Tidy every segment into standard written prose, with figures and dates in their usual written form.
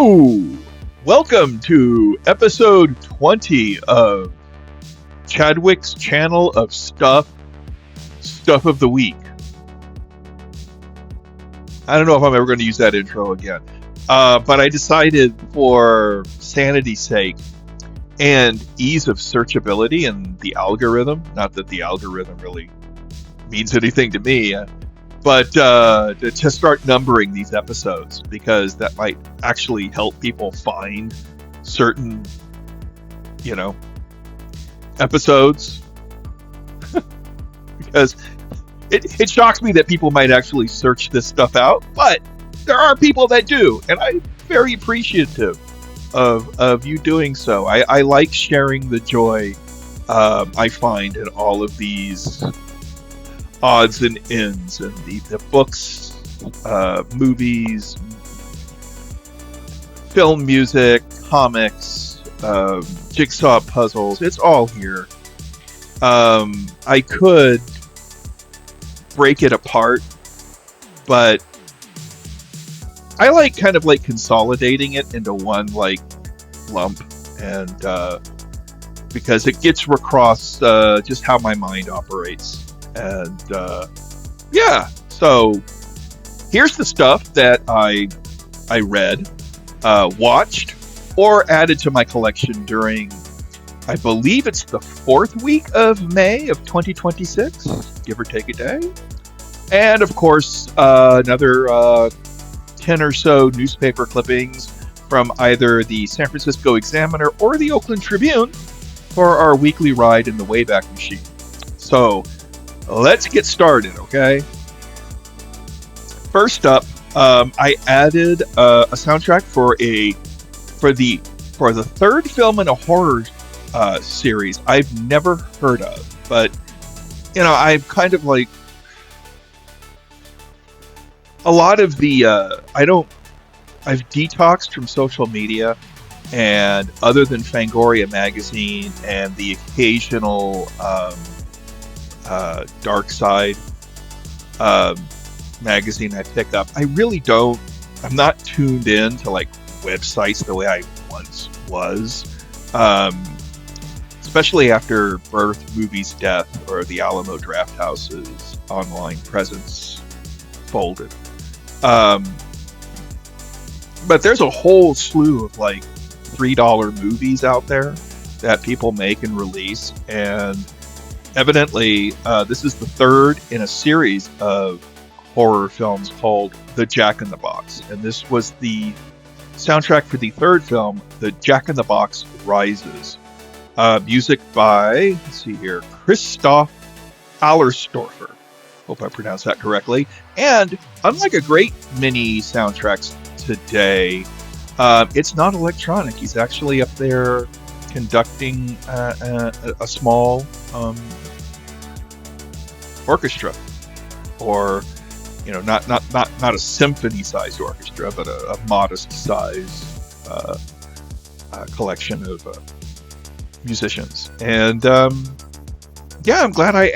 Hello! Welcome to episode 20 of Chadwick's channel of Stuff of the Week. I don't know if I'm ever going to use that intro again, but I decided for sanity's sake and ease of searchability and the algorithm, not that the algorithm really means anything to me, but to start numbering these episodes, because that might actually help people find certain, episodes. Because it shocks me that people might actually search this stuff out, but there are people that do, and I'm very appreciative of you doing so. I like sharing the joy I find in all of these odds and ends, and the books, movies, film music, comics, jigsaw puzzles. It's all here. I could break it apart, but I like kind of like consolidating it into one like lump, and because it gets across just how my mind operates. And so here's the stuff that I read, watched, or added to my collection during, I believe it's the 4th week of May of 2026, give or take a day. And of course, another 10 or so newspaper clippings from either the San Francisco Examiner or the Oakland Tribune for our weekly ride in the Wayback Machine. So let's get started, okay? First up, I added a soundtrack for the third film in a horror series I've never heard of, but I'm kind of like a lot of the I've detoxed from social media, and other than Fangoria magazine and the occasional Dark Side magazine I pick up, I'm not tuned in to like websites the way I once was, especially after Birth, Movies, Death, or the Alamo Drafthouse's online presence folded. But there's a whole slew of like $3 movies out there that people make and release, and evidently, this is the third in a series of horror films called The Jack in the Box, and this was the soundtrack for the third film, The Jack in the Box Rises. Music by, let's see here, Christoph Allerstorfer. Hope I pronounced that correctly. And unlike a great many soundtracks today, it's not electronic. He's actually up there conducting a small orchestra, or not a symphony-sized orchestra, but a modest-sized collection of musicians. And I'm glad I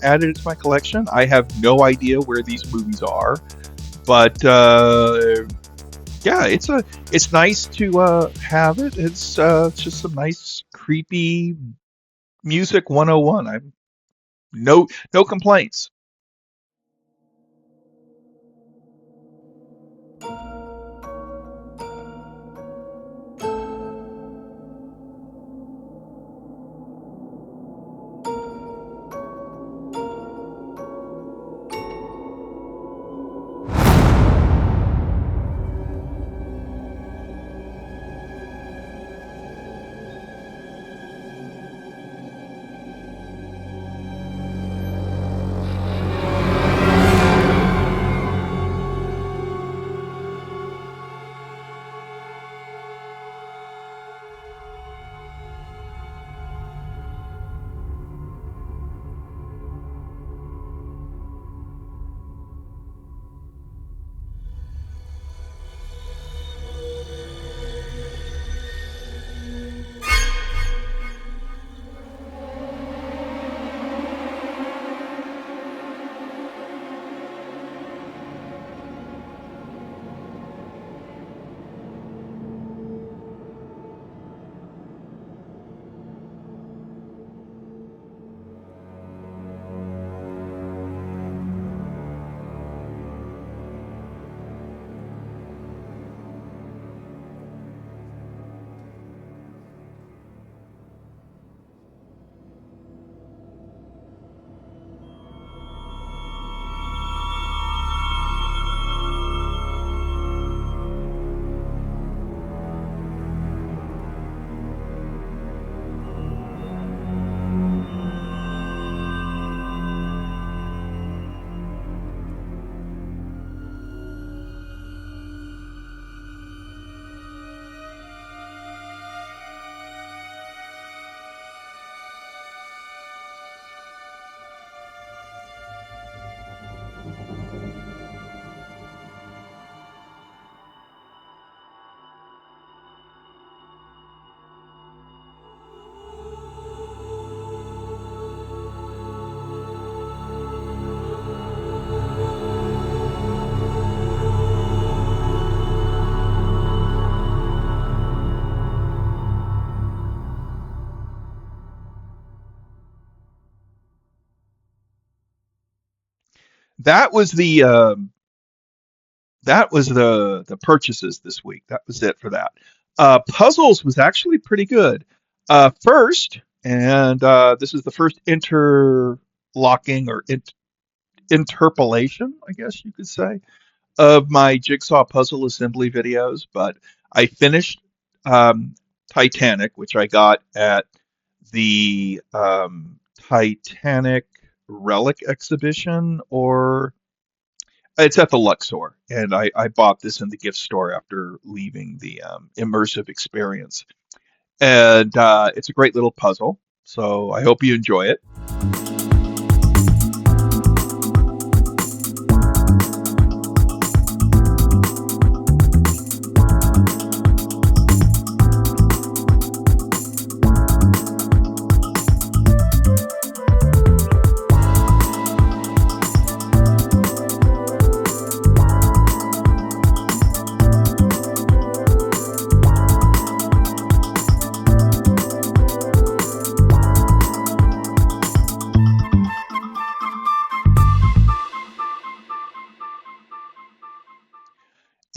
added it to my collection. I have no idea where these movies are, but it's nice to have it. It's just some nice creepy music 101. I'm no complaints. that was the purchases this week. That was it for that. Puzzles was actually pretty good. First, and this is the first interlocking or interpolation, I guess you could say, of my jigsaw puzzle assembly videos. But I finished Titanic, which I got at the Titanic Relic exhibition, or it's at the Luxor, and I bought this in the gift store after leaving the immersive experience. And it's a great little puzzle, so I hope you enjoy it.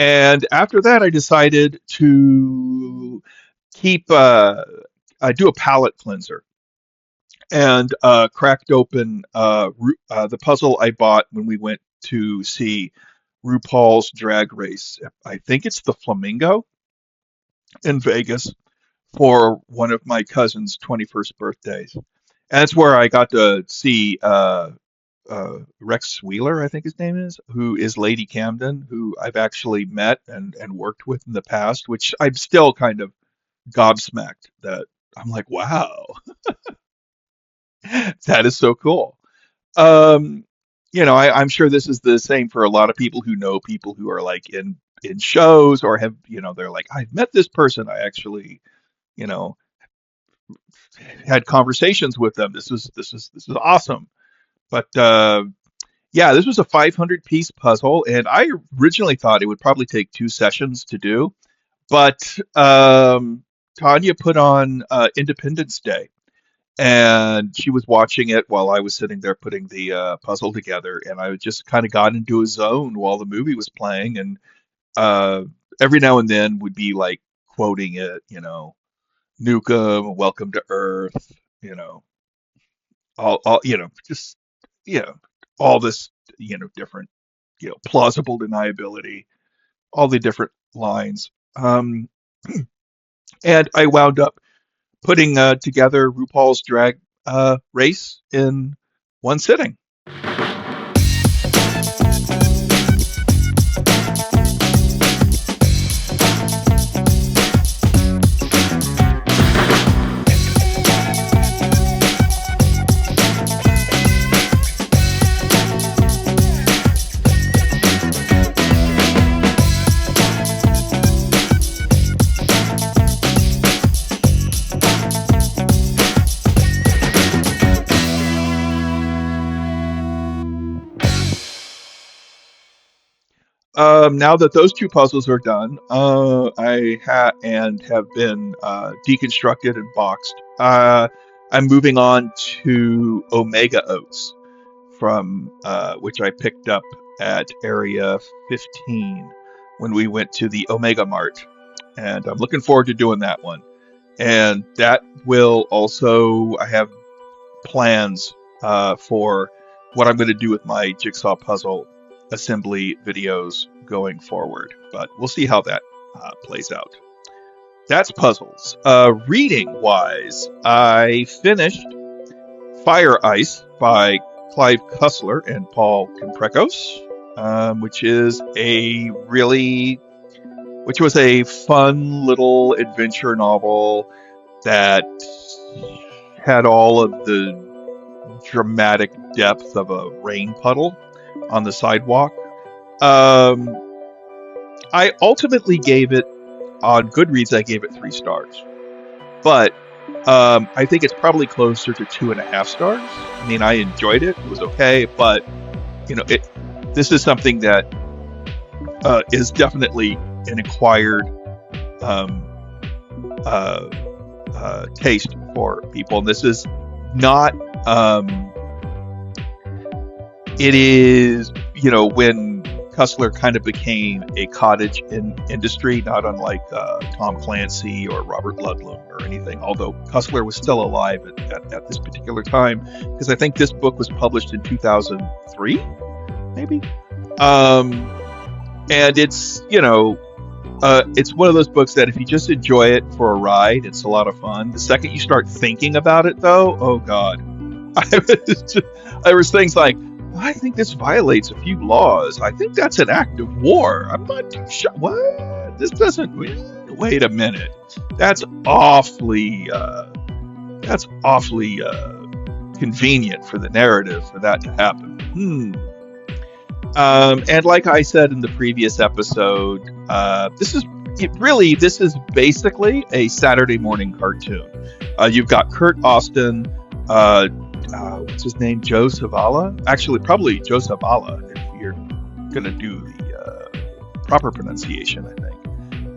And after that, I decided to keep I do a palate cleanser, and cracked open the puzzle I bought when we went to see RuPaul's Drag Race. I think it's the Flamingo in Vegas for one of my cousin's 21st birthdays. And that's where I got to see Rex Wheeler, I think his name is, who is Lady Camden, who I've actually met and worked with in the past, which I'm still kind of gobsmacked that I'm like, wow, that is so cool. Um, I'm sure this is the same for a lot of people who know people who are like in shows or have, they're like, I've met this person. I actually, you know, had conversations with them. This is awesome. But yeah, this was a 500 piece puzzle, and I originally thought it would probably take 2 sessions to do. But Tanya put on Independence Day, and she was watching it while I was sitting there putting the puzzle together, and I just kind of got into a zone while the movie was playing, and uh, every now and then would be like quoting it, Nukem, Welcome to Earth, you know, all just you know, all this, different, plausible deniability, all the different lines. And I wound up putting together RuPaul's Drag Race in one sitting. Now that those two puzzles are done, have been deconstructed and boxed. I'm moving on to Omega Oats from which I picked up at Area 15 when we went to the Omega Mart, and I'm looking forward to doing that one. And that will also, I have plans for what I'm going to do with my jigsaw puzzle assembly videos going forward, but we'll see how that plays out. That's puzzles. Reading wise, I finished Fire Ice by Clive Cussler and Paul Komprekos, which was a fun little adventure novel that had all of the dramatic depth of a rain puddle on the sidewalk. I ultimately gave it, on Goodreads, I gave it 3 stars. But I think it's probably closer to 2.5 stars. I mean, I enjoyed it. It was okay. But, this is something that is definitely an acquired taste for people. And this is not... It is, when Cussler kind of became a cottage industry, not unlike Tom Clancy or Robert Ludlum or anything, although Cussler was still alive at this particular time, because I think this book was published in 2003, maybe. And it's, it's one of those books that if you just enjoy it for a ride, it's a lot of fun. The second you start thinking about it, though, oh God. There was things like, I think this violates a few laws. I think that's an act of war. I'm not too sure. What? This doesn't. Wait a minute. That's awfully convenient for the narrative for that to happen. And like I said in the previous episode, this is basically a Saturday morning cartoon. You've got Kurt Austin. What's his name? Joe Zavala? Actually, probably Joe Zavala, if you're going to do the proper pronunciation, I think.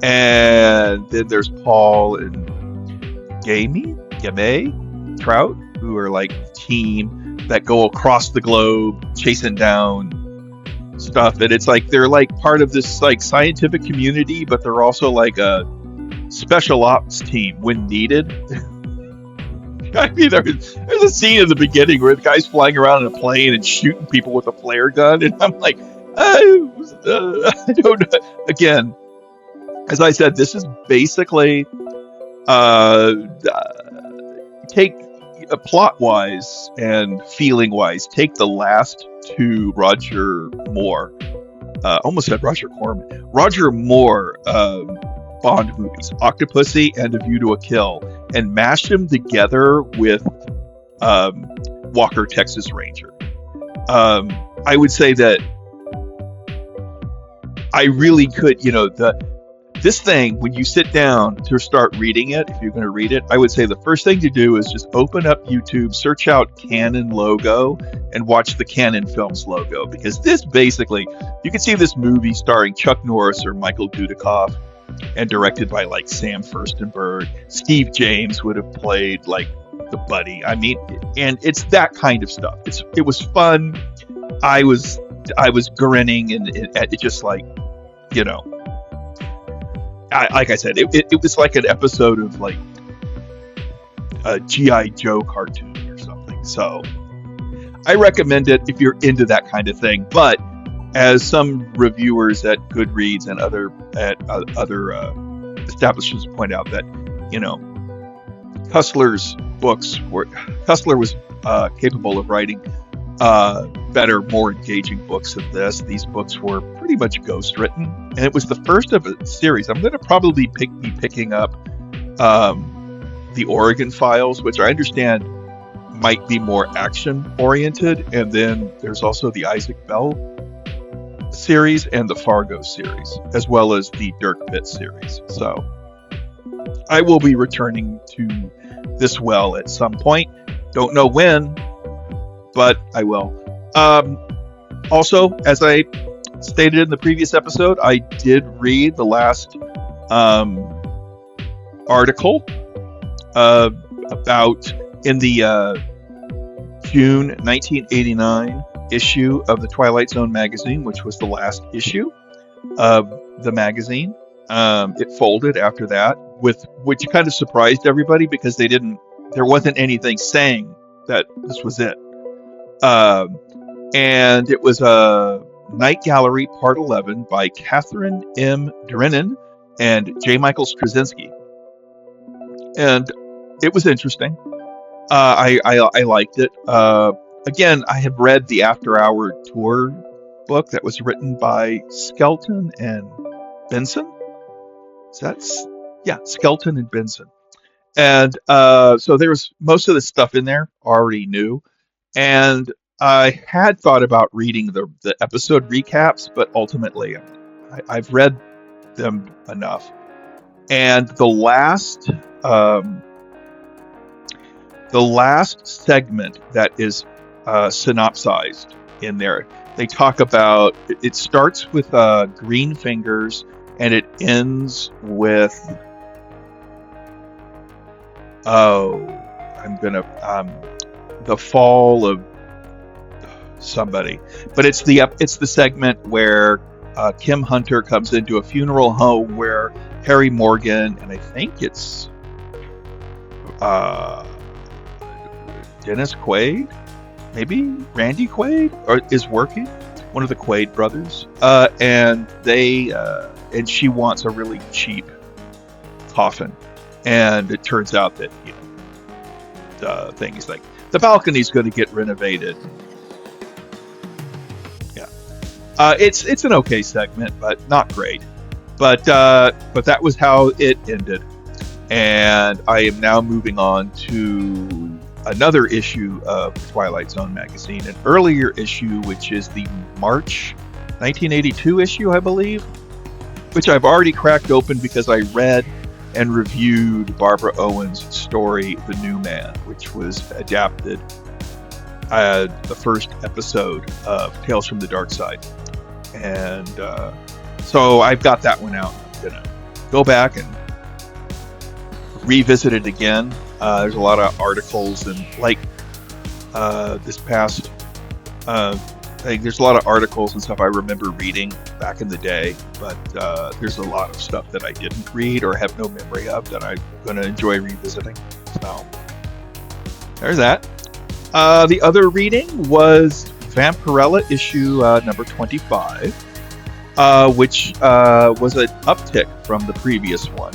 And then there's Paul and Gamey Trout, who are like a team that go across the globe chasing down stuff. And it's like they're like part of this like scientific community, but they're also like a special ops team when needed. I mean, there's a scene in the beginning where the guy's flying around in a plane and shooting people with a flare gun, and I'm like, I don't know. Again, as I said, this is basically take plot-wise and feeling-wise, take the last two Roger Moore, almost said Roger Corman, Roger Moore Bond movies, Octopussy and A View to a Kill, and mash them together with Walker, Texas Ranger. I would say that I really could, this thing, when you sit down to start reading it, if you're going to read it, I would say the first thing to do is just open up YouTube, search out Canon logo, and watch the Canon Films logo, because this basically, you can see this movie starring Chuck Norris or Michael Dudikoff, and directed by like Sam Furstenberg. Steve James would have played like the buddy. I mean, and it's that kind of stuff. It was fun. I was grinning, and it just like, like I said, it was like an episode of like a G.I. Joe cartoon or something. So I recommend it if you're into that kind of thing. But as some reviewers at Goodreads and other establishments point out, that Cussler was capable of writing better, more engaging books than this. These books were pretty much ghost written, and it was the first of a series. I'm going to probably be picking up the Oregon Files, which I understand might be more action oriented, and then there's also the Isaac Bell series and the Fargo series, as well as the Dirk Pitt series. So I will be returning to this well at some point. Don't know when, but I will. Also, as I stated in the previous episode, I did read the last article about in the June 1989 issue of the Twilight Zone magazine, which was the last issue of the magazine. It folded after that, which kind of surprised everybody, because there wasn't anything saying that this was it. And it was a Night Gallery Part 11 by Catherine M. Drennan and J. Michael Straczynski. And it was interesting. I liked it. Again, I have read the After Hour Tour book that was written by Skelton and Benson. Skelton and Benson. And so there's most of the stuff in there already new. And I had thought about reading the episode recaps, but ultimately I've read them enough. And the last segment that is synopsized in there, they talk about, it starts with Green Fingers and it ends with the fall of somebody. But it's the segment where Kim Hunter comes into a funeral home where Harry Morgan, and I think it's Dennis Quaid, maybe Randy Quaid, or is working, one of the Quaid brothers, and she wants a really cheap coffin, and it turns out that the thing is like the balcony's going to get renovated. Yeah, it's an okay segment, but not great. But that was how it ended, and I am now moving on to another issue of Twilight Zone magazine, an earlier issue, which is the March 1982 issue, I believe, which I've already cracked open because I read and reviewed Barbara Owen's story, The New Man, which was adapted the first episode of Tales from the Dark Side. And so I've got that one out. I'm going to go back and revisit it again. There's a lot of articles, and like this past, there's a lot of articles and stuff I remember reading back in the day, but there's a lot of stuff that I didn't read or have no memory of that I'm going to enjoy revisiting. So there's that. The other reading was Vampirella issue number 25, which was an uptick from the previous one.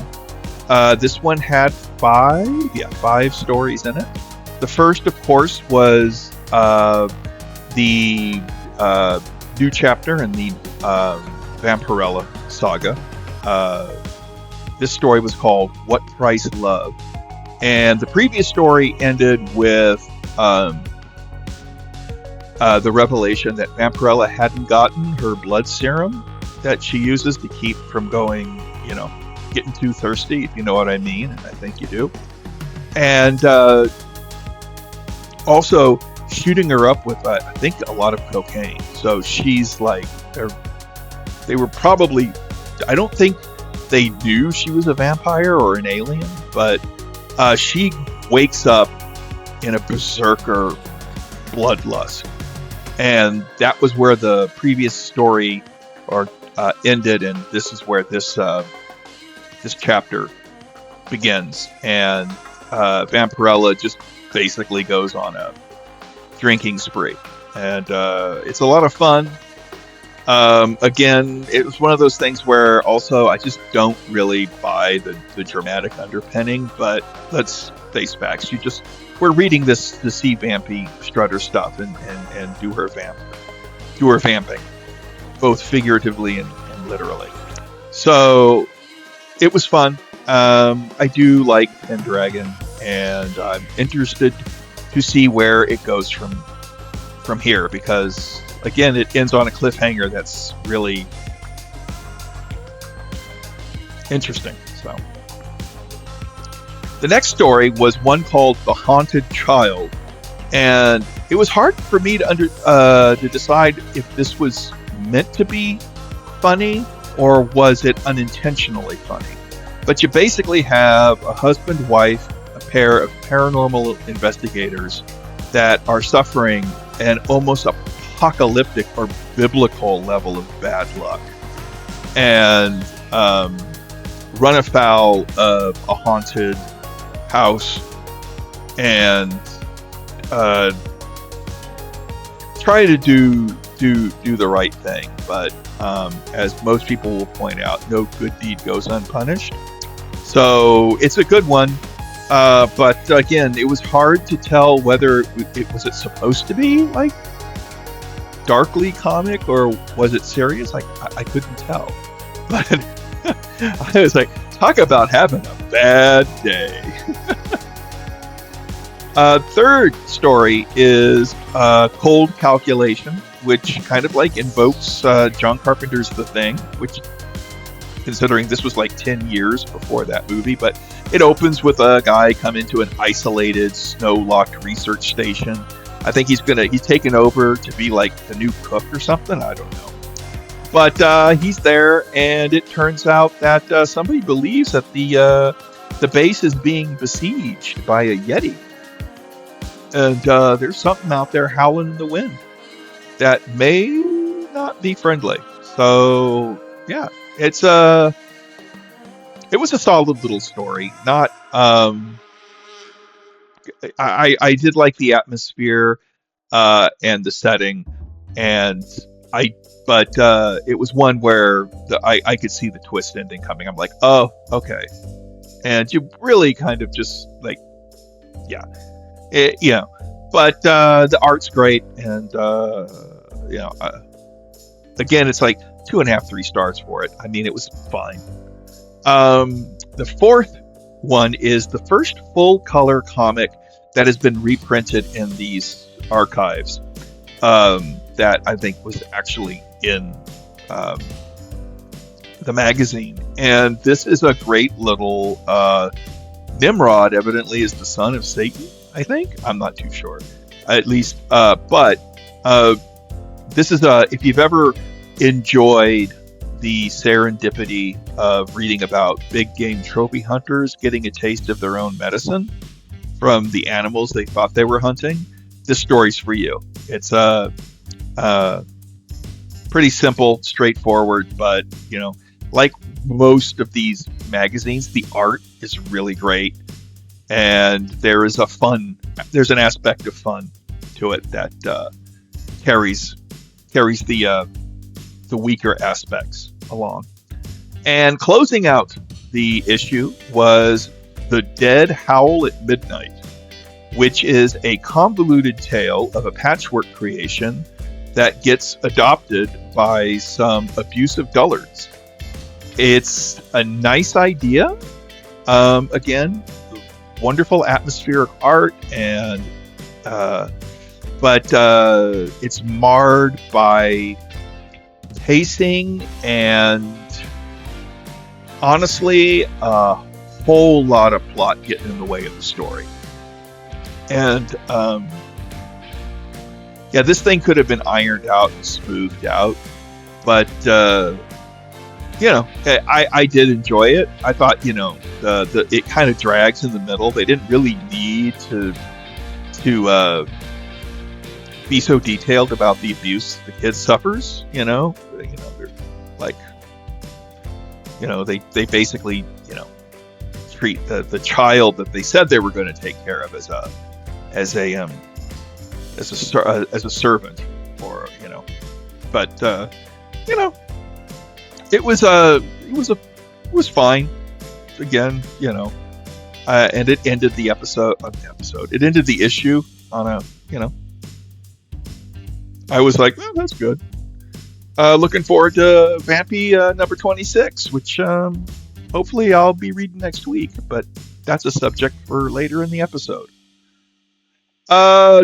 This one had five stories in it. The first, of course, was the new chapter in the Vampirella saga. This story was called What Price Love? And the previous story ended with the revelation that Vampirella hadn't gotten her blood serum that she uses to keep from going, getting too thirsty, if you know what I mean, and I think you do. And also shooting her up with, I think, a lot of cocaine. So she's like, they were probably, I don't think they knew she was a vampire or an alien, but she wakes up in a berserker bloodlust. And that was where the previous story ended, and this is where this chapter begins. And Vampirella just basically goes on a drinking spree, and it's a lot of fun. Again, it was one of those things where also I just don't really buy the dramatic underpinning, but let's face facts. We're reading this to see Vampy strut her stuff and do her vamping, both figuratively and literally. So it was fun. I do like Pendragon, and I'm interested to see where it goes from here, because again, it ends on a cliffhanger that's really interesting. So the next story was one called The Haunted Child, and it was hard for me to decide if this was meant to be funny or was it unintentionally funny. But you basically have a husband, wife, a pair of paranormal investigators that are suffering an almost apocalyptic or biblical level of bad luck, and run afoul of a haunted house, and try to do the right thing. But as most people will point out, no good deed goes unpunished. So it's a good one. But again, it was hard to tell whether it was supposed to be like darkly comic or was it serious. I couldn't tell. But I was like, talk about having a bad day. Third story is Cold Calculation, which kind of like invokes John Carpenter's The Thing, which, considering this was like 10 years before that movie, but it opens with a guy come into an isolated, snow-locked research station. I think he's taken over to be like the new cook or something. I don't know. But he's there, and it turns out that somebody believes that the base is being besieged by a Yeti. And there's something out there howling in the wind. that may not be friendly. So yeah, it's it was a solid little story. Not I did like the atmosphere and the setting, and I but it was one where I could see the twist ending coming. I'm like, oh, okay, and you really kind of just like, yeah, you know, but the art's great, and you know, again, it's like 2.5, 3 stars for it. I mean, it was fine. The fourth one is the first full color comic that has been reprinted in these archives. That I think was actually in um, the magazine. And this is a great little Nimrod, evidently, is the son of Satan, I think. I'm not too sure. At least, but uh, this is if you've ever enjoyed the serendipity of reading about big game trophy hunters getting a taste of their own medicine from the animals they thought they were hunting, this story's for you. It's uh, pretty simple, straightforward, but like most of these magazines, the art is really great, and there's an aspect of fun to it that carries the weaker aspects along. And closing out the issue was The Dead Howl at Midnight, which is a convoluted tale of a patchwork creation that gets adopted by some abusive dullards. It's a nice idea. Again, wonderful atmospheric art, and but it's marred by pacing and honestly a whole lot of plot getting in the way of the story. And yeah, this thing could have been ironed out and smoothed out, but I did enjoy it. I thought the it kind of drags in the middle. They didn't really need to be so detailed about the abuse the kid suffers. They're like they basically treat the child that they said they were going to take care of as a servant, or but it was fine. Again, and it ended the episode. It ended the issue on a I was like, oh, that's good. Looking forward to Vampy number 26, which hopefully I'll be reading next week, but that's a subject for later in the episode.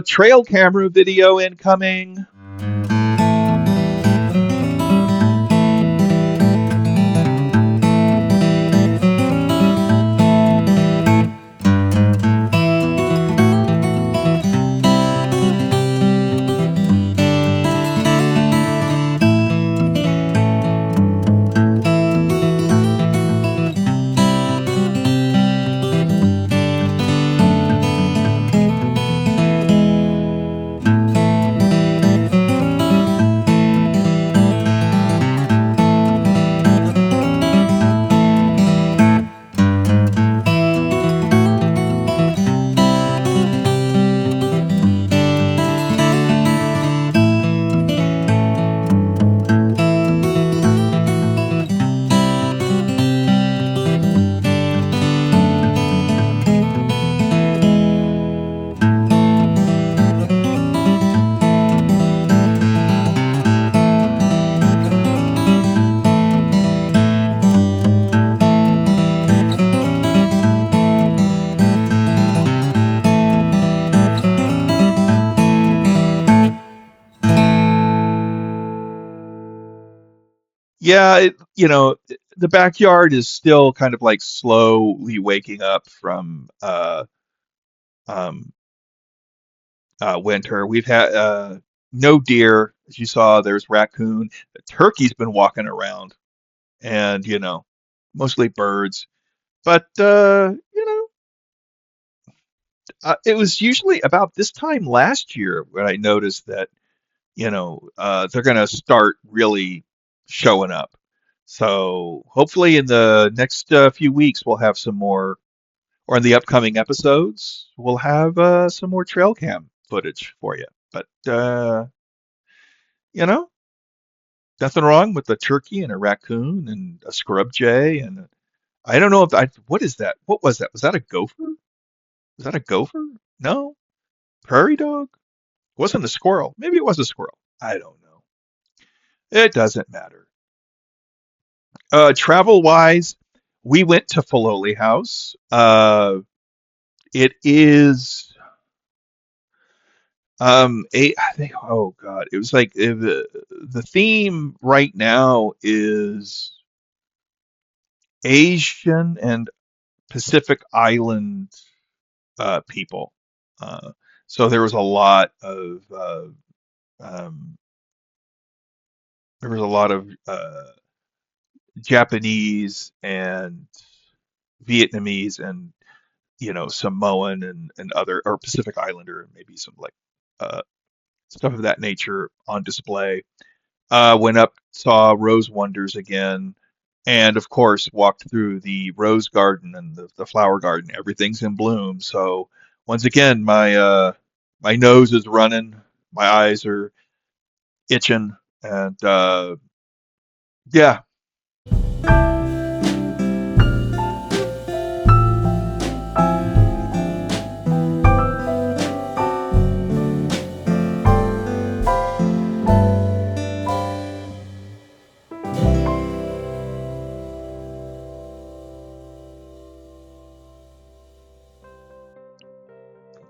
Trail camera video incoming. Yeah, the backyard is still kind of like slowly waking up from um, winter. We've had no deer, as you saw. There's raccoon. The turkey's been walking around, and mostly birds. But it was usually about this time last year when I noticed that they're going to start really showing up. So hopefully in the next few weeks, we'll have some more, or in the upcoming episodes, we'll have some more trail cam footage for you. But, you know, nothing wrong with a turkey and a raccoon and a scrub jay. And I don't know what is that? What was that? Was that a gopher? Was that a gopher? No. Prairie dog? It wasn't a squirrel. Maybe it was a squirrel. I don't know. It doesn't matter. Travel wise, we went to Filoli House. It is I think, oh God, it was like the theme right now is Asian and Pacific Island people. Uh, so um, there was a lot of Japanese and Vietnamese and Samoan and other or Pacific Islander and maybe some like uh, stuff of that nature on display. Went up, saw Rose Wonders again, and of course walked through the rose garden and the flower garden. Everything's in bloom. So once again, my nose is running, my eyes are itching, and yeah.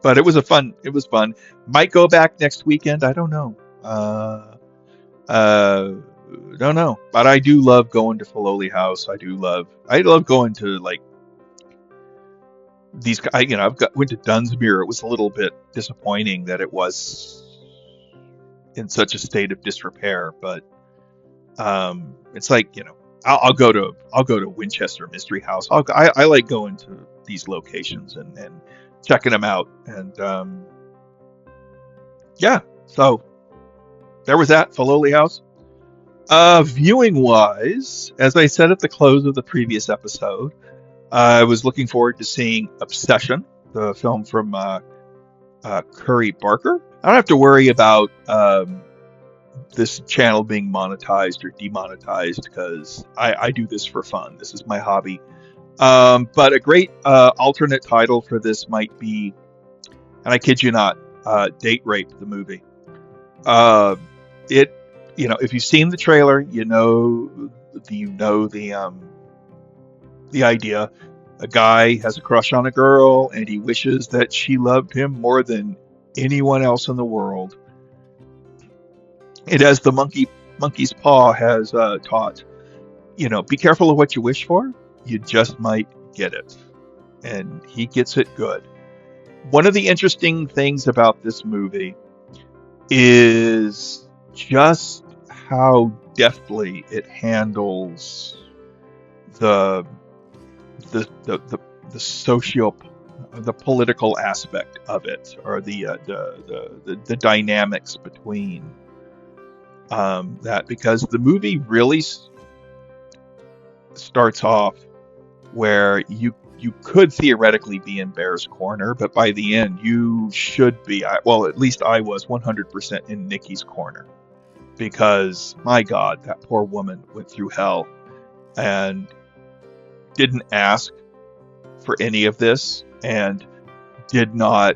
But it was a fun. It was fun. Might go back next weekend. I don't know. Uh, don't know. But I do love going to Filoli House. I love going to like these. Went to Dunsmuir. It was a little bit disappointing that it was in such a state of disrepair. But it's like I'll go to Winchester Mystery House. I like going to these locations and checking them out. And yeah, so there was that Filoli House. Viewing wise, as I said at the close of the previous episode, I was looking forward to seeing Obsession, the film from Curry Barker. I don't have to worry about this channel being monetized or demonetized because I do this for fun. This is my hobby. But a great alternate title for this might be, and I kid you not, Date Rape, the movie. Uh, it, if you've seen the trailer, the idea. A guy has a crush on a girl, and he wishes that she loved him more than anyone else in the world. And as the monkey's paw has taught, be careful of what you wish for. You just might get it, and he gets it good. One of the interesting things about this movie is just how deftly it handles the the political aspect of it, or the dynamics between that, because the movie really starts off where you could theoretically be in Bear's corner, but by the end you should be, well, at least I was 100% in Nikki's corner, because my God, that poor woman went through hell and didn't ask for any of this, and did not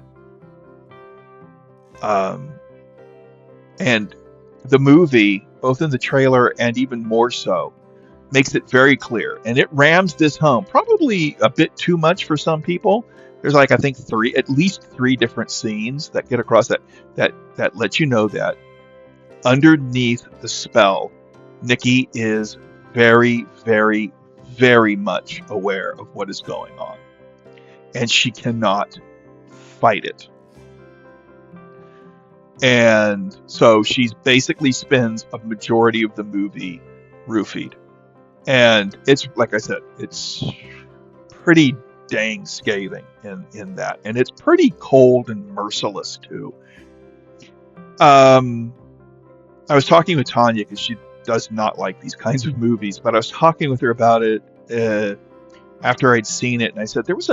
and the movie, both in the trailer and even more so, makes it very clear, and it rams this home probably a bit too much for some people. There's like, I think at least three different scenes that get across that let you know that underneath the spell, Nikki is very, very, very much aware of what is going on, and she cannot fight it. And so she basically spends a majority of the movie roofied. And it's, like I said, it's pretty dang scathing in that. And it's pretty cold and merciless too. I was talking with Tanya because she does not like these kinds of movies, but I was talking with her about it after I'd seen it, and I said there was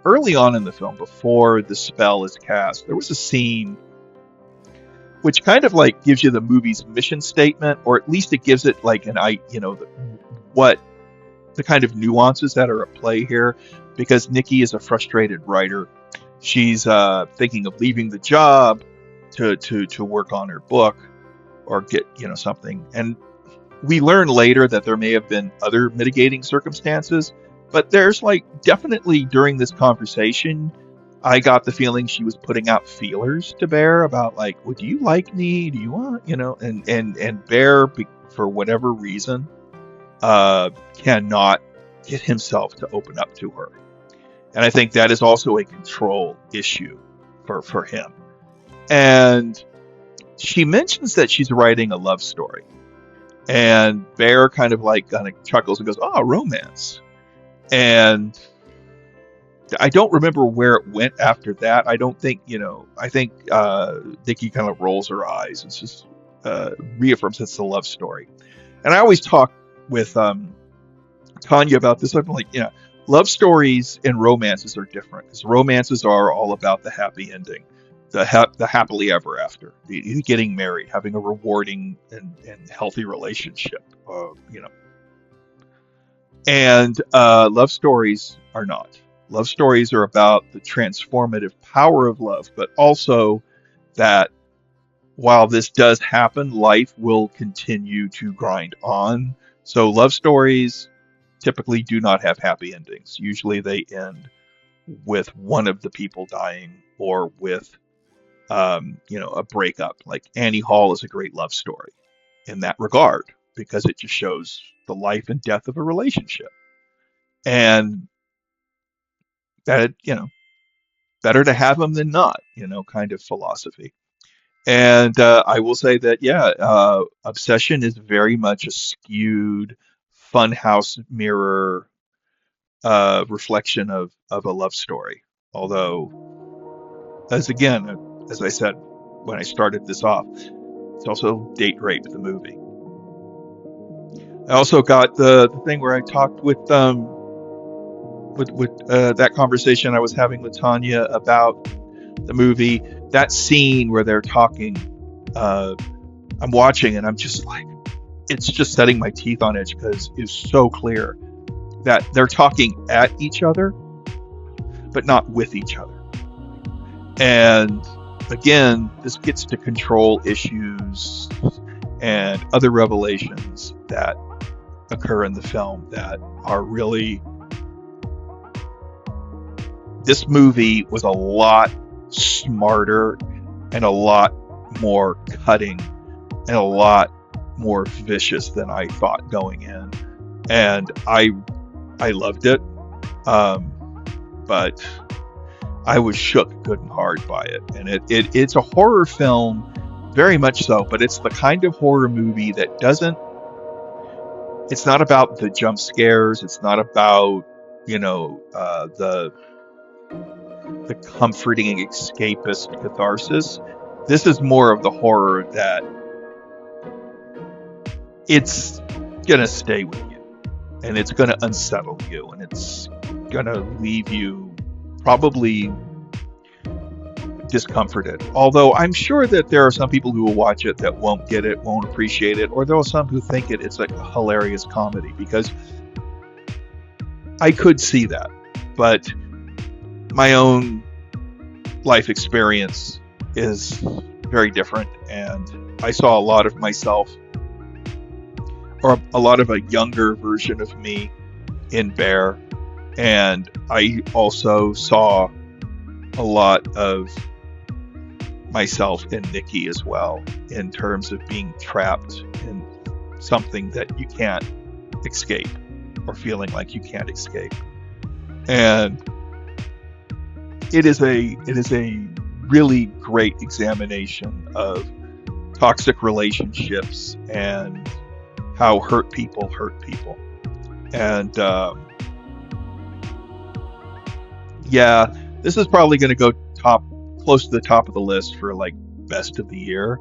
early on in the film, before the spell is cast, there was a scene which kind of like gives you the movie's mission statement, or at least it gives it like what the kind of nuances that are at play here, because Nikki is a frustrated writer. She's thinking of leaving the job to work on her book or get something, and we learn later that there may have been other mitigating circumstances, but there's like definitely during this conversation, I got the feeling she was putting out feelers to Bear about like, well, do you like me? Do you want, and Bear, for whatever reason, cannot get himself to open up to her. And I think that is also a control issue for him. And she mentions that she's writing a love story. And Bear kind of chuckles and goes, "Oh, romance." And I don't remember where it went after that. I don't think, I think Nikki kind of rolls her eyes and just reaffirms it's a love story. And I always talk with Tanya about this. I'm like, love stories and romances are different, because romances are all about the happy ending, the happily ever after, the getting married, having a rewarding and healthy relationship, and love stories are not. Love stories are about the transformative power of love, but also that while this does happen, life will continue to grind on. So love stories typically do not have happy endings. Usually they end with one of the people dying, or with a breakup. Like Annie Hall is a great love story in that regard, because it just shows the life and death of a relationship. And that, better to have them than not, kind of philosophy. And I will say that, Obsession is very much a skewed funhouse mirror reflection of a love story. Although, as I said when I started this off, it's also date rape, the movie. I also got the thing where I talked with that conversation I was having with Tanya about the movie. That scene where they're talking, I'm watching and I'm just like, it's just setting my teeth on edge, because it's so clear that they're talking at each other, but not with each other. And again, this gets to control issues and other revelations that occur in the film that are really... This movie was a lot smarter and a lot more cutting and a lot more vicious than I thought going in. And I loved it. But I was shook good and hard by it. And it's a horror film, very much so, but it's the kind of horror movie that doesn't... It's not about the jump scares. It's not about, the comforting escapist catharsis. This is more of the horror that it's gonna stay with you, and it's gonna unsettle you, and it's gonna leave you probably discomforted. Although I'm sure that there are some people who will watch it that won't get it, won't appreciate it, or there are some who think it's like a hilarious comedy, because I could see that. But my own life experience is very different, and I saw a lot of myself, or a lot of a younger version of me, in Bear, and I also saw a lot of myself in Nikki as well, in terms of being trapped in something that you can't escape, or feeling like you can't escape. And it is a really great examination of toxic relationships and how hurt people. And this is probably going to go close to the top of the list for like best of the year.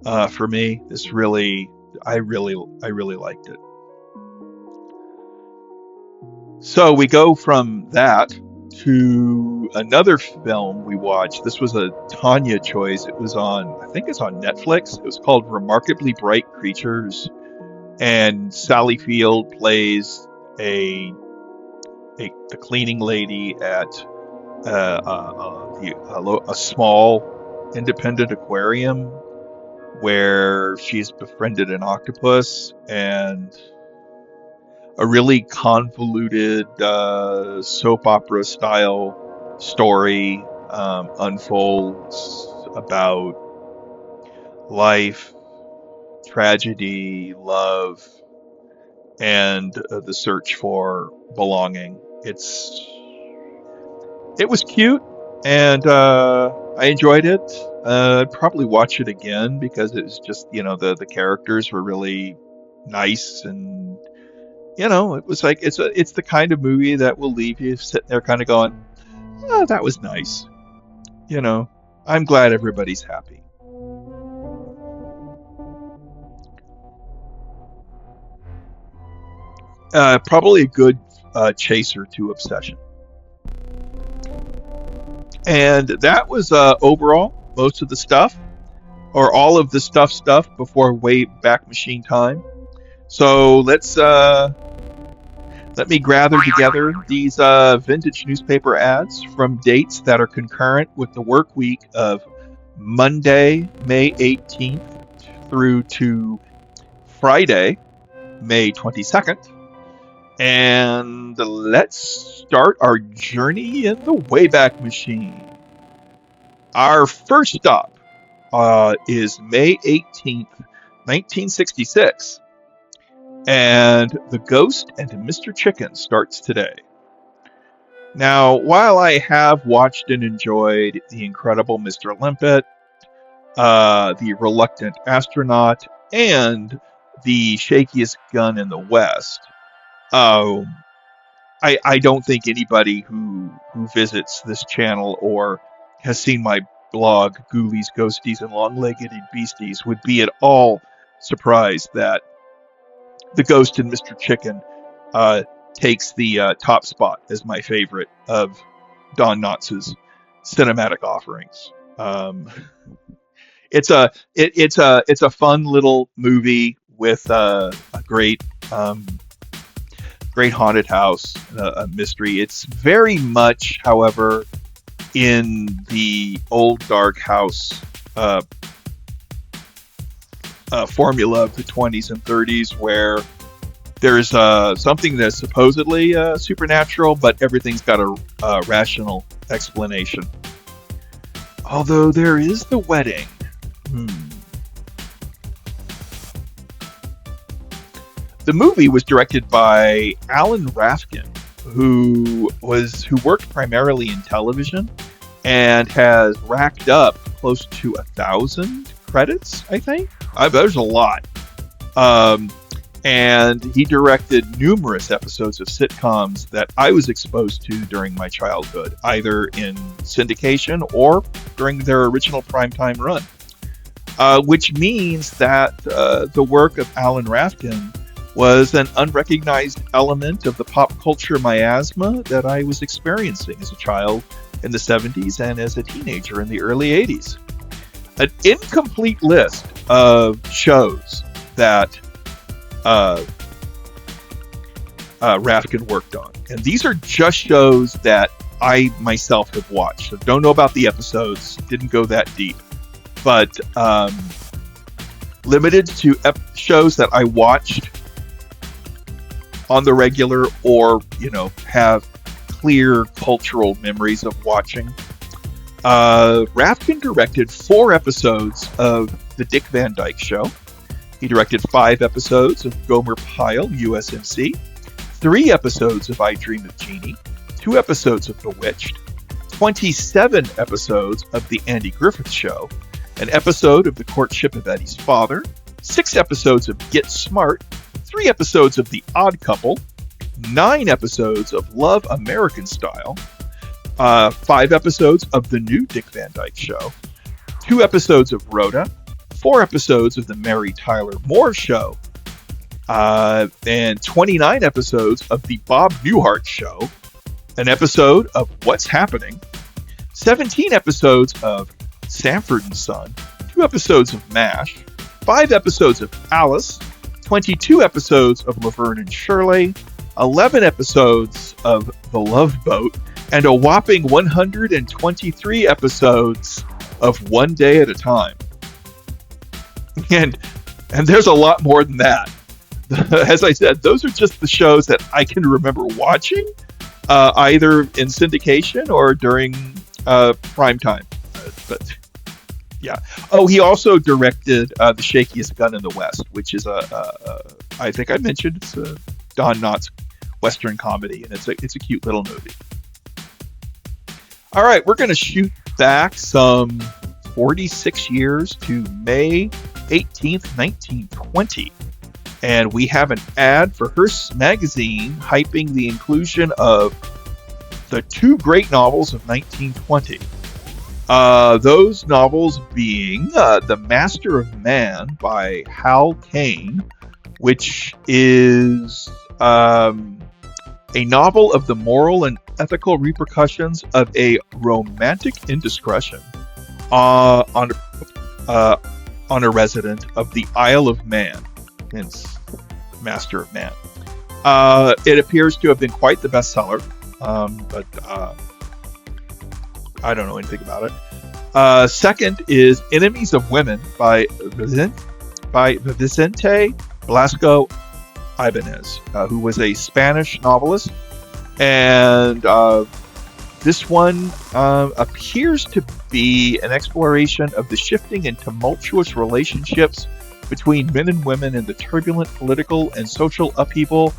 for me. This really, I really liked it. So we go from that to another film we watched. This was a Tanya choice. It was on, I think it's on Netflix. It was called Remarkably Bright Creatures, and Sally Field plays a the cleaning lady at a small independent aquarium where she's befriended an octopus, and a really convoluted soap opera style story unfolds about life, tragedy, love, and the search for belonging. It was cute, and I enjoyed it. I'd probably watch it again because it was just, the characters were really nice, and it was like it's the kind of movie that will leave you sitting there kind of going, oh, that was nice. I'm glad everybody's happy. Probably a good chaser to Obsession. And that was overall most of the stuff, or all of the stuff before way back machine time. So let me gather together these vintage newspaper ads from dates that are concurrent with the work week of Monday, May 18th through to Friday, May 22nd. And let's start our journey in the Wayback Machine. Our first stop is May 18th, 1966. And The Ghost and Mr. Chicken starts today. Now, while I have watched and enjoyed The Incredible Mr. Limpet, The Reluctant Astronaut, and The Shakiest Gun in the West, I don't think anybody who visits this channel or has seen my blog, Ghoulies, Ghosties, and Long-Legged Beasties, would be at all surprised that The Ghost and Mr. Chicken takes the top spot as my favorite of Don Knotts' cinematic offerings. It's a fun little movie with a great haunted house, a mystery. It's very much, however, in the old dark house formula of the 20s and 30s, where there's something that's supposedly supernatural, but everything's got a rational explanation. Although there is the wedding. The movie was directed by Alan Rafkin, who worked primarily in television and has racked up close to 1,000 credits, I think. There's a lot. And he directed numerous episodes of sitcoms that I was exposed to during my childhood, either in syndication or during their original primetime run. Which means that the work of Alan Rafkin was an unrecognized element of the pop culture miasma that I was experiencing as a child in the 70s and as a teenager in the early 80s. An incomplete list of shows that Rafkin worked on. And these are just shows that I myself have watched. So don't know about the episodes, didn't go that deep. But limited to shows that I watched on the regular, or have clear cultural memories of watching. Rafkin directed 4 episodes of The Dick Van Dyke Show. He directed 5 episodes of Gomer Pyle, USMC, 3 episodes of I Dream of Jeannie, 2 episodes of Bewitched, 27 episodes of The Andy Griffith Show, an episode of The Courtship of Eddie's Father, 6 episodes of Get Smart, 3 episodes of The Odd Couple, 9 episodes of Love American Style, 5 episodes of The New Dick Van Dyke Show, 2 episodes of Rhoda, 4 episodes of The Mary Tyler Moore Show, and 29 episodes of The Bob Newhart Show, an episode of What's Happening, 17 episodes of Sanford and Son, 2 episodes of MASH, 5 episodes of Alice, 22 episodes of Laverne and Shirley, 11 episodes of The Love Boat, and a whopping 123 episodes of One Day at a Time. And there's a lot more than that. As I said, those are just the shows that I can remember watching, either in syndication or during prime time. But yeah. Oh, he also directed The Shakiest Gun in the West, which is I think I mentioned, it's a Don Knotts Western comedy, and it's a cute little movie. All right, we're going to shoot back some 46 years to May 18th, 1920. And we have an ad for Hearst magazine hyping the inclusion of the 2 great novels of 1920. Those novels being The Master of Man by Hal Caine, which is a novel of the moral and ethical repercussions of a romantic indiscretion on a resident of the Isle of Man, hence Master of Man. It appears to have been quite the bestseller, but I don't know anything about it. Second is Enemies of Women by Vicente Blasco Ibanez, who was a Spanish novelist. And this one appears to be an exploration of the shifting and tumultuous relationships between men and women in the turbulent political and social upheaval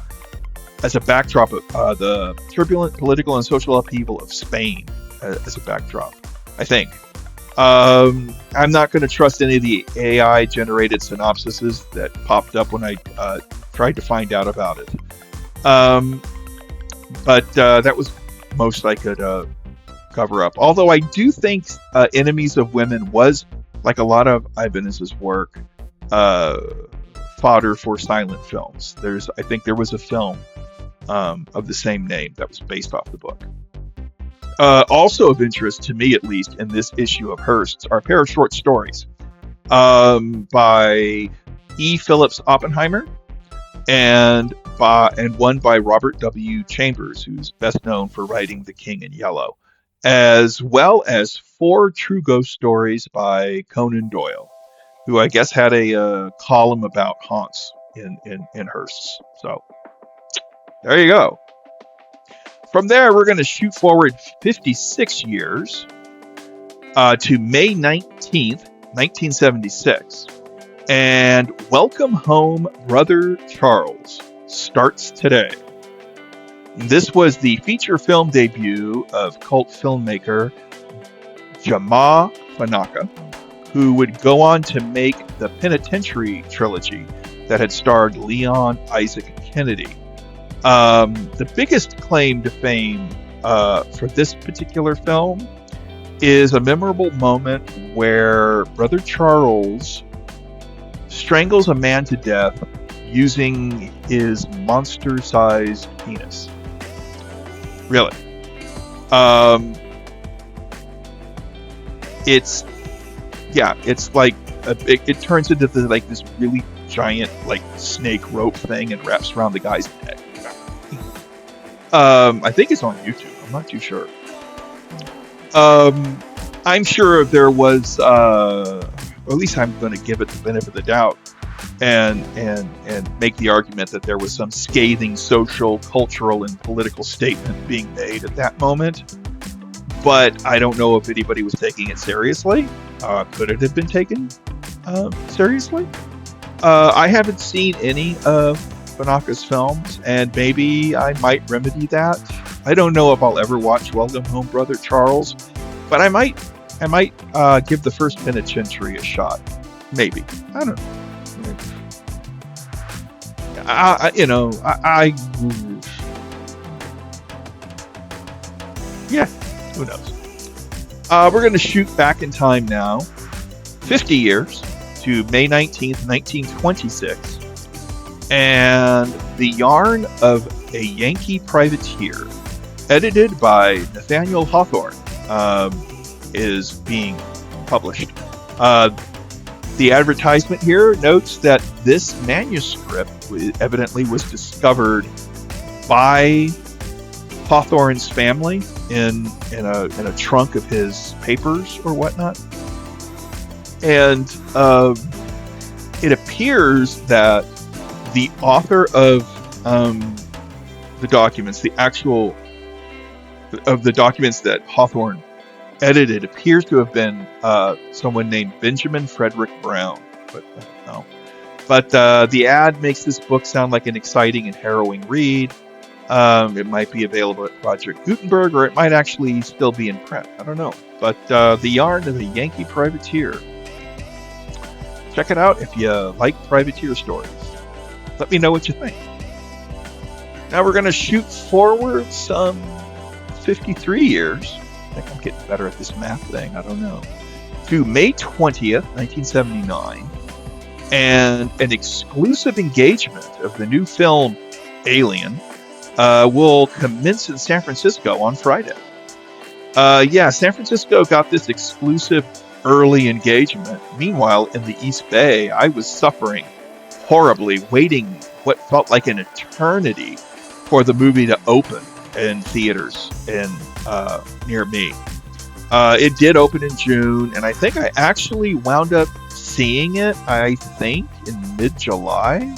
as a backdrop of the turbulent political and social upheaval of Spain as a backdrop, I think. I'm not going to trust any of the AI-generated synopsises that popped up when I tried to find out about it. But that was most I could cover up. Although I do think Enemies of Women was, like a lot of Ibanez's work, fodder for silent films. I think there was a film of the same name that was based off the book. Also of interest to me, at least, in this issue of Hearst's are a pair of short stories by E. Phillips Oppenheimer and one by Robert W. Chambers, who's best known for writing The King in Yellow, as well as 4 true ghost stories by Conan Doyle, who I guess had a column about haunts in Hearst's. So there you go. From there, we're going to shoot forward 56 years to May 19th, 1976. And Welcome Home, Brother Charles starts today. This was the feature film debut of cult filmmaker Jama Fanaka, who would go on to make the Penitentiary trilogy that had starred Leon Isaac Kennedy. The biggest claim to fame for this particular film is a memorable moment where Brother Charles strangles a man to death using his monster-sized penis. Really. It's like it turns into this really giant snake rope thing and wraps around the guy's neck. I think it's on YouTube. I'm not too sure. I'm sure there was, or at least I'm going to give it the benefit of the doubt, and make the argument that there was some scathing social, cultural, and political statement being made at that moment. But I don't know if anybody was taking it seriously. Could it have been taken seriously? I haven't seen any of Fanaka's films, and maybe I might remedy that. I don't know if I'll ever watch Welcome Home, Brother Charles, but I might give the first Penitentiary a shot. Maybe. I don't know. Yeah, who knows? We're going to shoot back in time now, 50 years, to May 19th, 1926. And The Yarn of a Yankee Privateer, edited by Nathaniel Hawthorne, is being published. The advertisement here notes that this manuscript evidently was discovered by Hawthorne's family in a trunk of his papers or whatnot. And it appears that the author of the documents, of the documents that Hawthorne edited, appears to have been someone named Benjamin Frederick Brown. But no. But the ad makes this book sound like an exciting and harrowing read. It might be available at Project Gutenberg, or it might actually still be in print. I don't know. But The Yarn of a Yankee Privateer. Check it out if you like privateer stories. Let me know what you think. Now we're going to shoot forward some 53 years. I think I'm getting better at this math thing. I don't know. To May 20th, 1979. And an exclusive engagement of the new film Alien will commence in San Francisco on Friday. San Francisco got this exclusive early engagement. Meanwhile, in the East Bay, I was suffering horribly, waiting what felt like an eternity for the movie to open in theaters near me. It did open in June, and I think I actually wound up seeing it, in mid-July.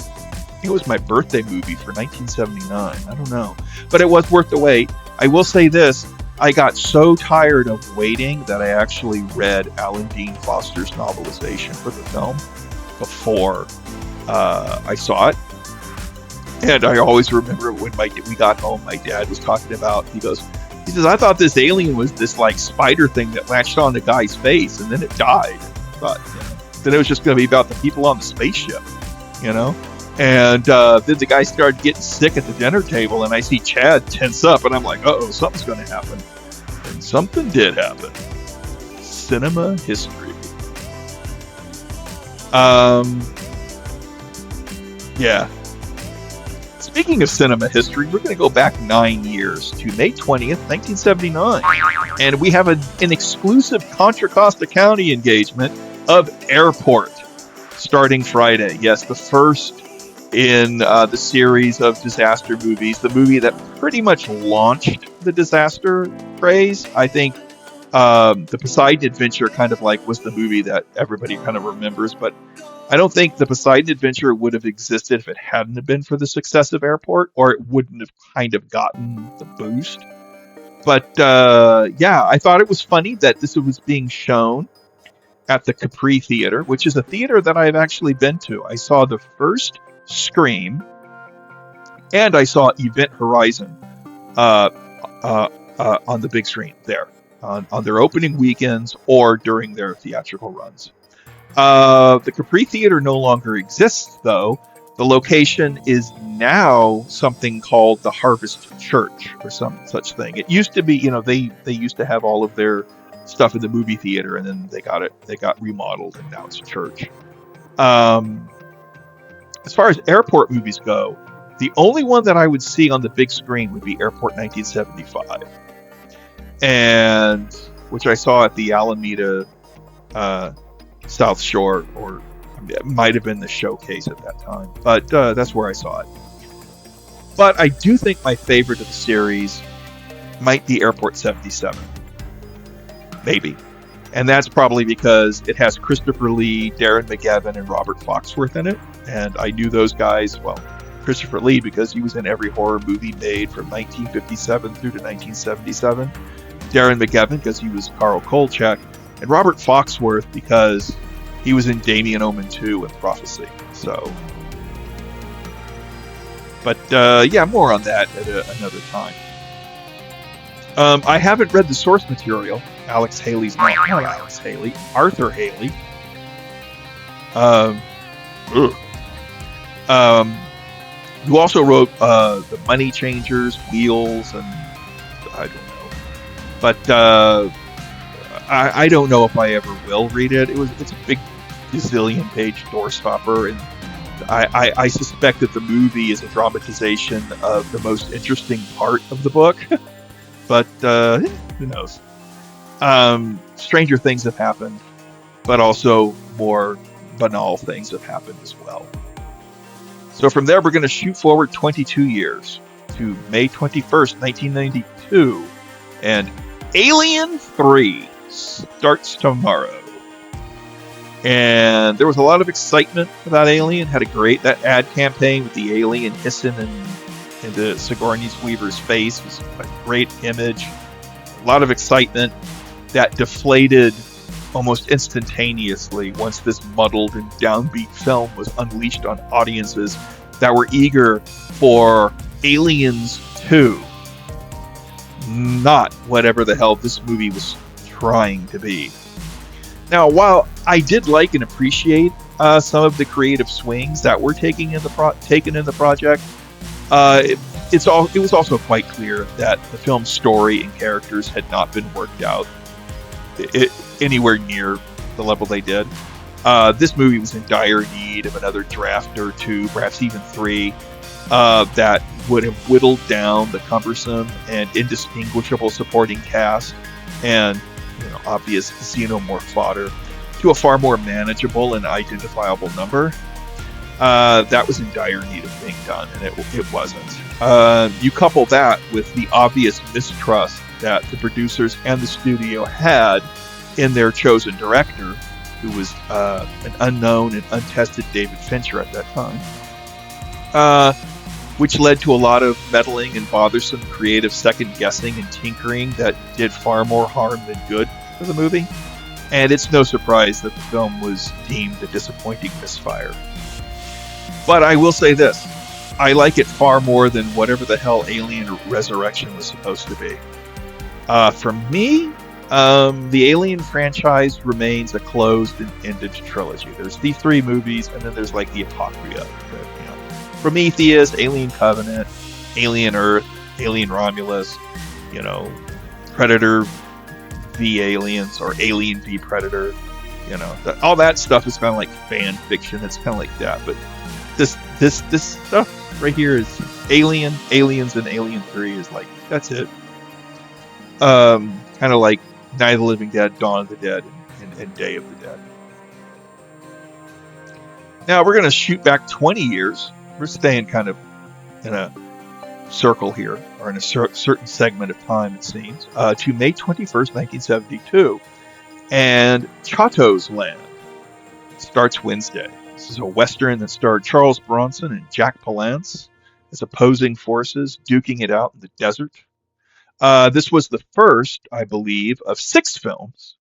It was my birthday movie for 1979. I don't know. But it was worth the wait. I will say this. I got so tired of waiting that I actually read Alan Dean Foster's novelization for the film before I saw it. And I always remember when we got home, my dad was talking about, he says, I thought this alien was this like spider thing that latched on the guy's face and then it died. But then it was just going to be about the people on the spaceship, And then the guy started getting sick at the dinner table, and I see Chad tense up, and I'm like, uh-oh, something's going to happen. And something did happen. Cinema history. Speaking of cinema history, we're going to go back 9 years to May 20th, 1979. And we have an exclusive Contra Costa County engagement of Airport starting Friday. Yes, the first in the series of disaster movies, the movie that pretty much launched the disaster craze. I think the Poseidon Adventure kind of like was the movie that everybody kind of remembers, but I don't think the Poseidon Adventure would have existed if it hadn't been for the success of Airport, or it wouldn't have kind of gotten the boost. But I thought it was funny that this was being shown at the Capri Theater, which is a theater that I've actually been to. I saw the first Scream, and I saw Event Horizon on the big screen there on their opening weekends or during their theatrical runs. The Capri Theater no longer exists, though. The location is now something called the Harvest Church or some such thing. It used to be, they used to have all of their stuff in the movie theater, and then they got remodeled, and now it's a church. As far as airport movies go, the only one that I would see on the big screen would be Airport 1975, and which I saw at the Alameda South Shore, or it might have been the Showcase at that time, but that's where I saw it. But I do think my favorite of the series might be Airport 77. Maybe. And that's probably because it has Christopher Lee, Darren McGavin, and Robert Foxworth in it. And I knew those guys, well, Christopher Lee because he was in every horror movie made from 1957 through to 1977. Darren McGavin because he was Carl Kolchak. And Robert Foxworth because he was in Damien Omen 2 and Prophecy. So, but more on that at another time. I haven't read the source material. Arthur Haley. Who also wrote The Money Changers, Wheels, and I don't know. But I don't know if I ever will read it. It's a big gazillion page doorstopper, and I suspect that the movie is a dramatization of the most interesting part of the book, but who knows? Stranger things have happened, but also more banal things have happened as well. So from there, we're going to shoot forward 22 years to May 21st, 1992, and Alien 3 starts tomorrow. And there was a lot of excitement about Alien. Had that ad campaign with the alien hissing into Sigourney Weaver's face. It was a great image. A lot of excitement that deflated almost instantaneously once this muddled and downbeat film was unleashed on audiences that were eager for Aliens 2. Not whatever the hell this movie was trying to be. Now, while I did like and appreciate some of the creative swings that were taken in the project, it was also quite clear that the film's story and characters had not been worked out anywhere near the level they did. This movie was in dire need of another draft or two, perhaps even three, that would have whittled down the cumbersome and indistinguishable supporting cast and obvious xenomorph fodder to a far more manageable and identifiable number. That was in dire need of being done, and it wasn't. You couple that with the obvious mistrust that the producers and the studio had in their chosen director, who was an unknown and untested David Fincher at that time, which led to a lot of meddling and bothersome creative second-guessing and tinkering that did far more harm than good for the movie. And it's no surprise that the film was deemed a disappointing misfire. But I will say this, I like it far more than whatever the hell Alien Resurrection was supposed to be. For me, the Alien franchise remains a closed and ended trilogy. There's the three movies, and then there's like the Apocrypha. Prometheus, Alien Covenant, Alien Earth, Alien Romulus, Predator v Aliens or Alien v Predator. All that stuff is kind of like fan fiction. It's kind of like that. But this stuff right here is Alien, Aliens, and Alien 3 is like, that's it. Kind of like Night of the Living Dead, Dawn of the Dead, and Day of the Dead. Now we're going to shoot back 20 years. We're staying kind of in a circle here, or in a certain segment of time, it seems, to May 21st, 1972. And Chato's Land starts Wednesday. This is a Western that starred Charles Bronson and Jack Palance as opposing forces duking it out in the desert. This was the first, I believe, of 6 films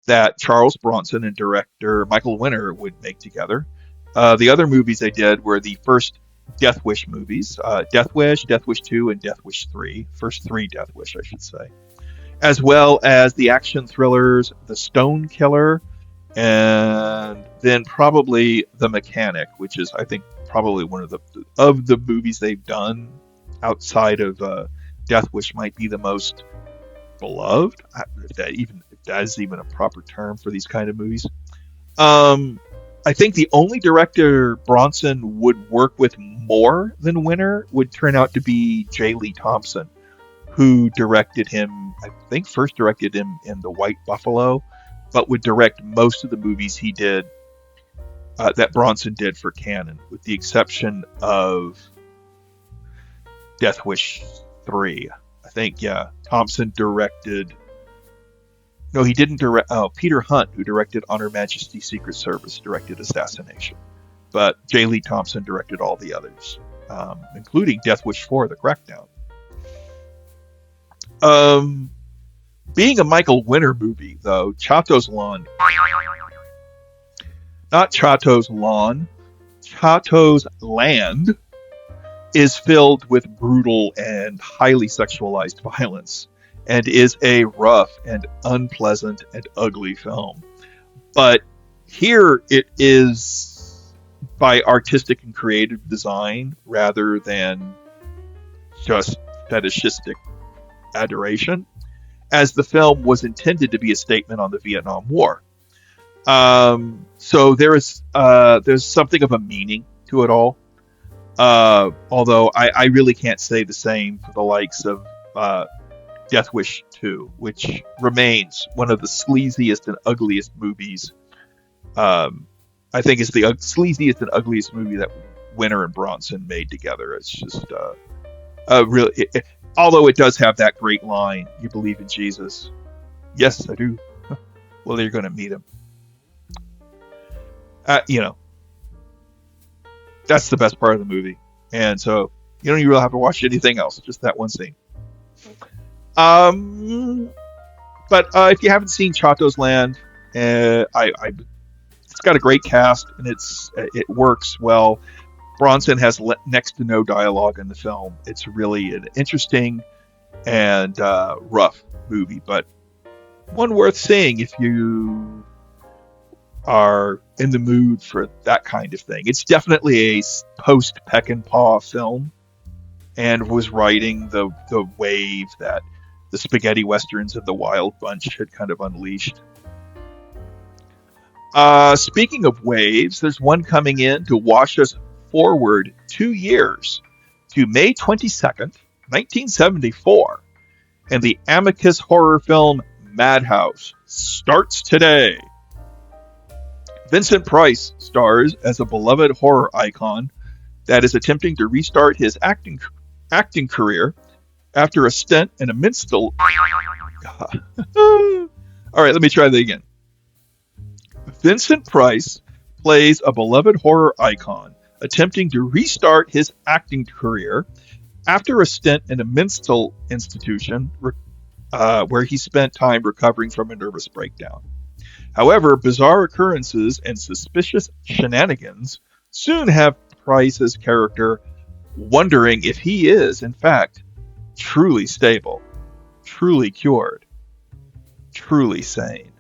that Charles Bronson and director Michael Winner would make together. The other movies they did were the first Death Wish movies, Death Wish, Death Wish 2, and Death Wish 3. First 3 Death Wish, I should say. As well as the action thrillers The Stone Killer, and then probably The Mechanic, which is, I think, probably one of the movies they've done outside of Death Wish might be the most beloved, if that is even a proper term for these kind of movies. I think the only director Bronson would work with more than Winner would turn out to be J. Lee Thompson, who directed him, I think first directed him in The White Buffalo, but would direct most of the movies he did, that Bronson did for Canon, with the exception of Death Wish 3. I think, yeah, Thompson directed... No, he didn't direct... Oh, Peter Hunt, who directed On Her Majesty's Secret Service, directed Assassination. But J. Lee Thompson directed all the others, including Death Wish 4, The Crackdown. Being a Michael Winner movie, though, Chato's Lawn... Not Chato's Lawn. Chato's Land is filled with brutal and highly sexualized violence, and is a rough and unpleasant and ugly film. But here it is by artistic and creative design rather than just fetishistic adoration, as the film was intended to be a statement on the Vietnam War. So there's something of a meaning to it all. Although I really can't say the same for the likes of Death Wish 2, which remains one of the sleaziest and ugliest movies. I think it's the sleaziest and ugliest movie that Winter and Bronson made together. It's just really, although it does have that great line, "You believe in Jesus?" Yes, I do. Well, you're going to meet him. You know, that's the best part of the movie. And so you don't even really have to watch anything else, just that one scene. But if you haven't seen Chato's Land, it's got a great cast and it works well. Bronson has next to no dialogue in the film. It's really an interesting and rough movie, but one worth seeing if you are in the mood for that kind of thing. It's definitely a post Peckinpah film, and was riding the wave that the spaghetti westerns and the Wild Bunch had kind of unleashed. Speaking of waves, there's one coming in to wash us forward 2 years to May 22nd, 1974, and the Amicus horror film Madhouse starts today. Vincent Price stars as a beloved horror icon that is attempting to restart his acting career after a stint in a minstrel. All right, let me try that again. Vincent Price plays a beloved horror icon attempting to restart his acting career after a stint in a mental institution where he spent time recovering from a nervous breakdown. However, bizarre occurrences and suspicious shenanigans soon have Price's character wondering if he is, in fact, truly stable, truly cured, truly sane.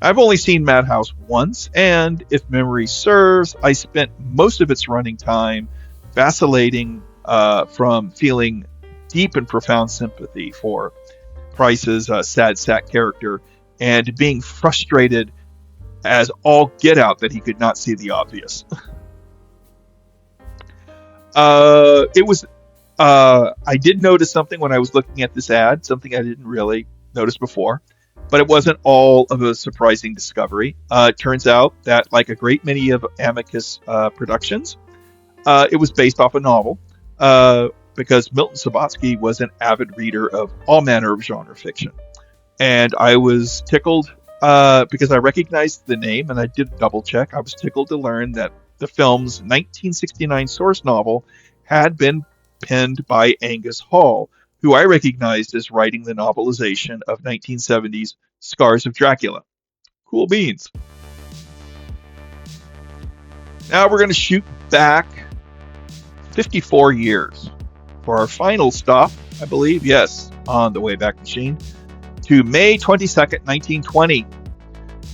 I've only seen Madhouse once, and if memory serves, I spent most of its running time vacillating from feeling deep and profound sympathy for Price's sad sack character and being frustrated as all get out that he could not see the obvious. I did notice something when I was looking at this ad, something I didn't really notice before, but it wasn't all of a surprising discovery. It turns out that, like a great many of Amicus productions, it was based off a novel, because Milton Subotsky was an avid reader of all manner of genre fiction. And I was tickled because I recognized the name, and I did double check. I was tickled to learn that the film's 1969 source novel had been penned by Angus Hall, who I recognized as writing the novelization of 1970's Scars of Dracula. Cool beans. Now we're going to shoot back 54 years for our final stop, I believe, yes, on the Wayback Machine, to May 22nd, 1920.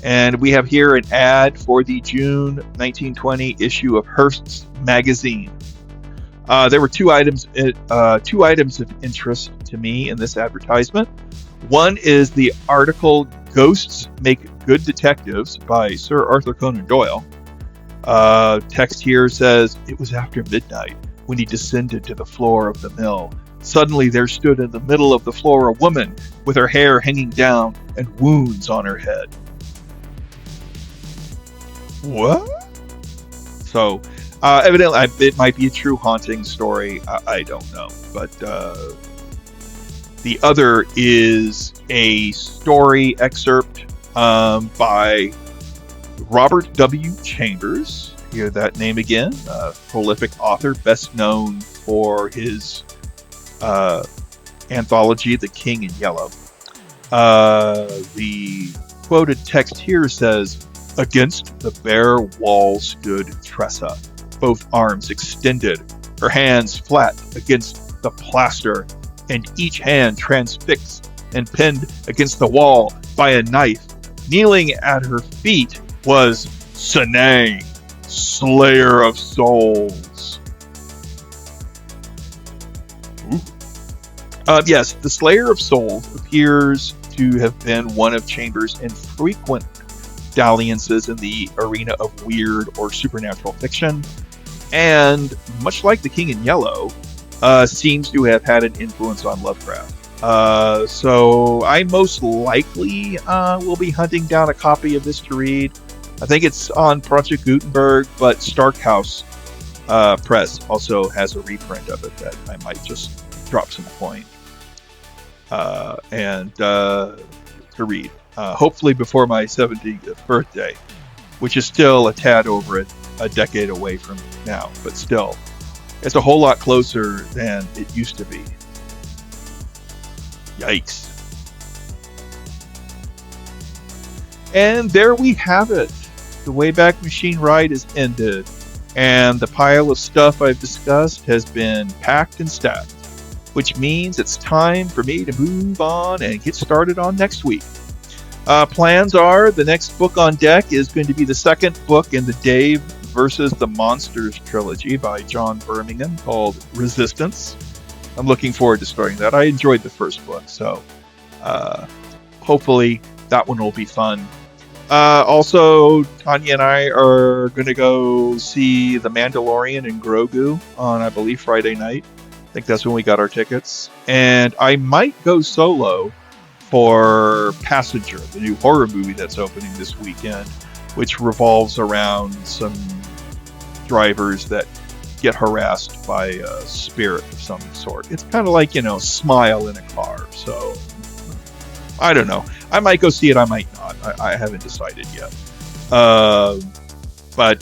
And we have here an ad for the June 1920 issue of Hearst's magazine. There were two items of interest to me in this advertisement. One is the article "Ghosts Make Good Detectives" by Sir Arthur Conan Doyle. Text here says, "It was after midnight when he descended to the floor of the mill. Suddenly there stood in the middle of the floor a woman with her hair hanging down and wounds on her head." What? So, evidently, it might be a true haunting story. I don't know. But the other is a story excerpt by Robert W. Chambers. Hear that name again. Prolific author, best known for his anthology, The King in Yellow. The quoted text here says, "Against the bare wall stood Tressa, both arms extended, her hands flat against the plaster, and each hand transfixed and pinned against the wall by a knife. Kneeling at her feet was Senang, Slayer of Souls." Yes, the Slayer of Souls appears to have been one of Chambers' infrequent dalliances in the arena of weird or supernatural fiction, and much like The King in Yellow, seems to have had an influence on Lovecraft. So I most likely will be hunting down a copy of this to read. I think it's on Project Gutenberg, but Starkhouse Press also has a reprint of it that I might just drop some coin and to read. Hopefully before my 70th birthday, which is still a tad over a decade away from now, but still, it's a whole lot closer than it used to be. Yikes. And there we have it. The Wayback Machine ride is ended, and the pile of stuff I've discussed has been packed and stacked, which means it's time for me to move on and get started on next week. Plans are the next book on deck is going to be the second book in the Dave versus the Monsters trilogy by John Birmingham called Resistance. I'm looking forward to starting that. I enjoyed the first book, so hopefully that one will be fun. Also, Tanya and I are going to go see The Mandalorian and Grogu on, I believe, Friday night. I think that's when we got our tickets. And I might go solo for Passenger, the new horror movie that's opening this weekend, which revolves around some drivers that get harassed by a spirit of some sort. It's kind of like, Smile in a car. So, I don't know. I might go see it, I might not. I haven't decided yet. But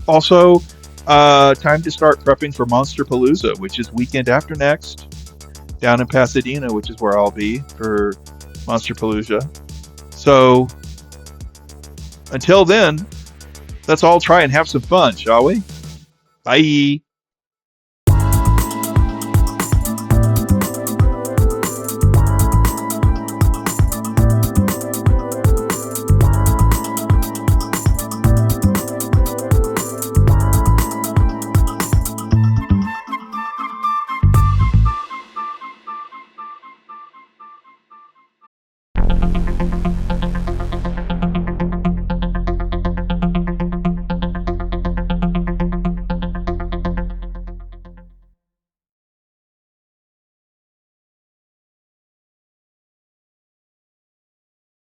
also, time to start prepping for Monsterpalooza, which is weekend after next, down in Pasadena, which is where I'll be for Monsterpalooza. So, until then, let's all try and have some fun, shall we? Bye!